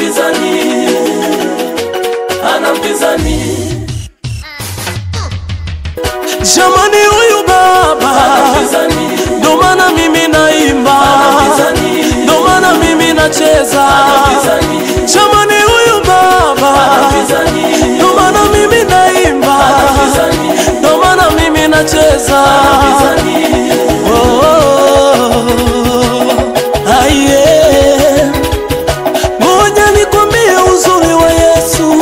mpinzani, hana mpinzani. Jamani huyu baba, ndo maana mimi naimba, ndo maana mimi nacheza. Jamani huyu baba, ndo maana mimi naimba, ndo maana mimi nacheza. Ngoja nikwambie uzuri wa Yesu.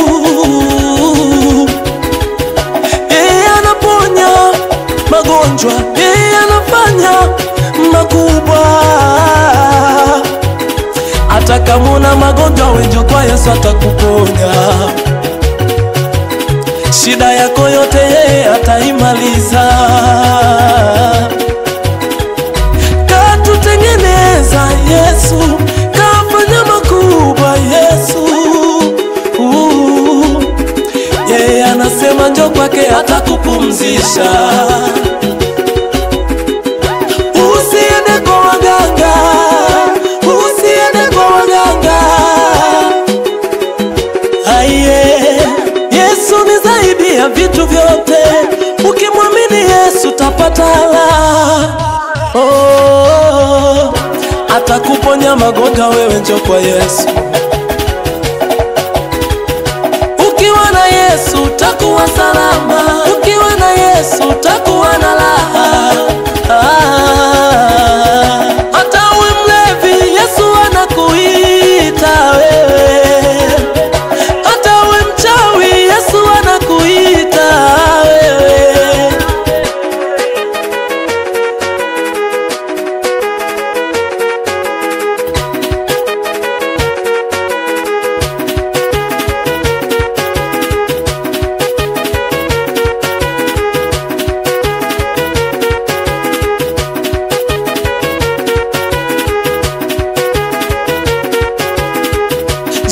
Magonjwa yeye anafanya makubwa. Hata kama una magonjwa wewe kwa Yesu atakuponya. Shida yako yote yeye ataimaliza. Katutengeneza Yesu, kafanya makubwa Yesu. Yeye anasema njoo kwake atakupumzisha. Usiende kwa waganga, usiende kwa waganga. Yesu ni zaidi ya vitu vyote. Ukimwamini Yesu utapata raha. Atakuponya magonjwa wewe njoo kwa Yesu. Ukiwa na Yesu utakuwa salama, ukiwa na Yesu utakuwa na raha. Hata uwe mlevi Yesu anakuita wewe, hata uwe mchawi Yesu anakuita wewe.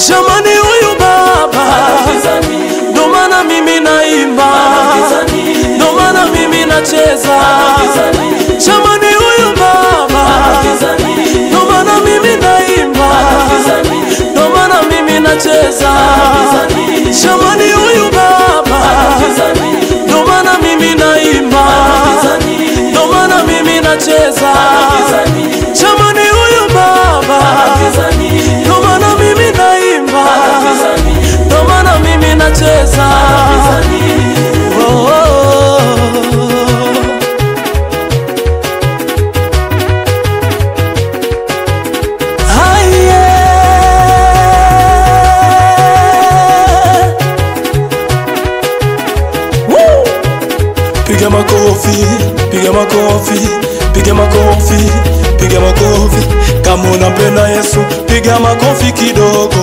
Jamani huyu baba, ndo maana mimi naimba, ndo maana mimi nacheza. Jamani huyu baba, ndo maana mimi naimba, ndo maana mimi nacheza. Jamani huyu baba, ndo maana mimi naimba, ndo maana mimi nacheza. Jamani huyu baba, ndo maana mimi naimba, ndo maana mimi nacheza. Piga makofi, piga makofi, piga makofi, piga makofi. Kama unampenda Yesu, piga makofi kidogo.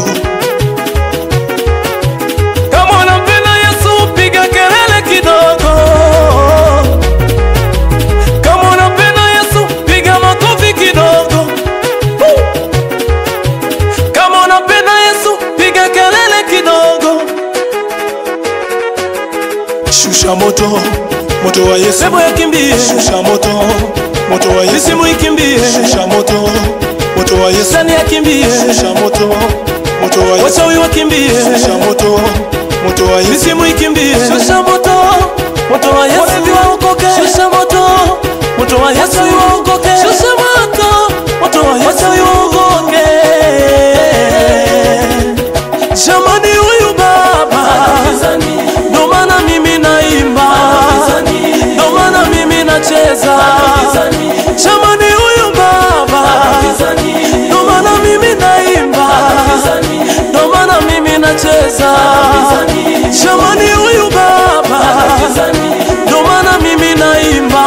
Kama unampenda Yesu, piga kelele kidogo. Kama unampenda Yesu, piga makofi kidogo. Kama unampenda Yesu, piga kelele kidogo. Shusha moto, moto wa Yesu. Sebo yakimbie. Shusha moto, moto wa Yesu. Simu ikimbie. Shusha moto, moto wa Yesu. Sani yakimbie. Shusha moto, moto wa Yesu. Wachawi wakimbie. Shusha moto, moto wa Yesu. Simu ikimbie. Shusha moto, moto wa Yesu. Walevi waokoke. Shusha moto, moto wa Yesu. Waokoke. Shusha moto, moto wa Yesu. Wachawi waokoke. Jamani huyu baba, ndo maana mimi naimba, ndo maana mimi nacheza. Jamani huyu baba, ndo maana mimi naimba, ndo maana mimi nacheza. Jamani huyu baba, ndo maana mimi naimba,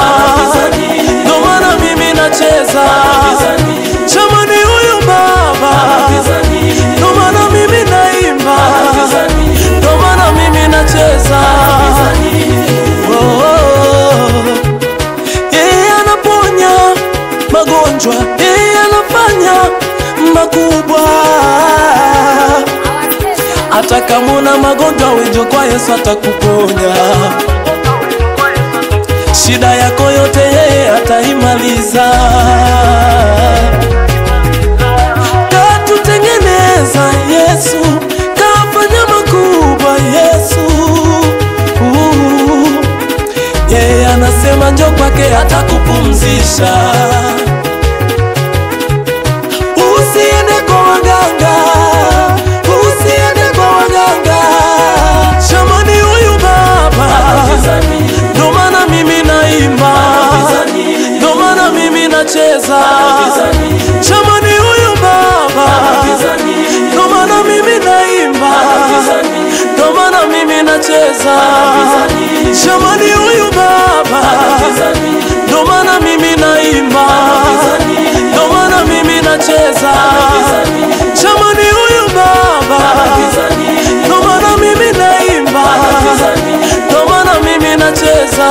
ndo maana mimi nacheza. Jamani huyu baba, ndo maana mimi naimba, ndo maana mimi nacheza. Yeye anaponya magonjwa, yeye anafanya makubwa. Hata kama una magonjwa wewe kwa Yesu atakuponya. Shida yako yote yeye ataimaliza. Katutengeneza Yesu, kutisha. Usiende kwa waganga, usiende kwa waganga. Jamani huyu baba, ndo maana mimi naimba, ndo maana mimi nacheza. Jamani huyu baba, ndo maana mimi naimba, ndo maana mimi nacheza. Jamani huyu baba, ndo maana mimi naimba, ndo maana mimi nacheza. Jamani huyu baba, ndo maana mimi naimba, ndo maana mimi nacheza.